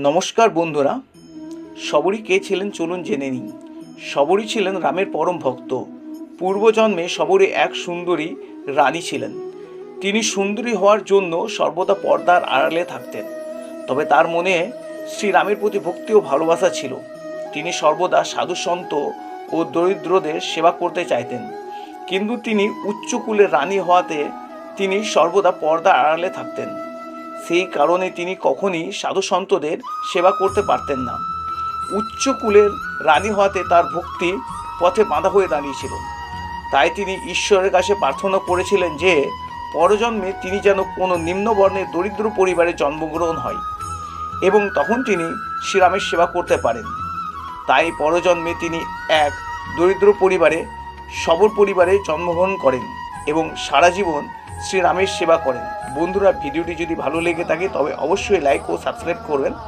নমস্কার বন্ধুরা, শবরী কে ছিলেন চলুন জেনে নিই। শবরী ছিলেন রামের পরম ভক্ত। পূর্বজন্মে শবরী এক সুন্দরী রানী ছিলেন। তিনি সুন্দরী হওয়ার জন্য সর্বদা পর্দার আড়ালে থাকতেন। তবে তার মনে শ্রীরামের প্রতি ভক্তি ও ভালোবাসা ছিল। তিনি সর্বদা সাধু সন্ত ও দরিদ্রদের সেবা করতে চাইতেন। কিন্তু তিনি উচ্চকুলের রানী হওয়াতে তিনি সর্বদা পর্দার আড়ালে থাকতেন। সেই কারণে তিনি কখনই সাধু সন্তদের সেবা করতে পারতেন না। উচ্চ কুলের রানী হওয়াতে তার ভক্তি পথে বাঁধা হয়ে দাঁড়িয়েছিল। তাই তিনি ঈশ্বরের কাছে প্রার্থনা করেছিলেন যে পরজন্মে তিনি যেন কোনো নিম্নবর্ণের দরিদ্র পরিবারে জন্মগ্রহণ হয় এবং তখন তিনি শ্রীরামের সেবা করতে পারেন। তাই পরজন্মে তিনি এক দরিদ্র পরিবারে সবর পরিবারে জন্মগ্রহণ করেন এবং সারা জীবন শ্রীরামের সেবা করেন। বন্ধুরা, ভিডিওটি যদি ভালো লেগে থাকে তবে অবশ্যই লাইক ও সাবস্ক্রাইব করবেন।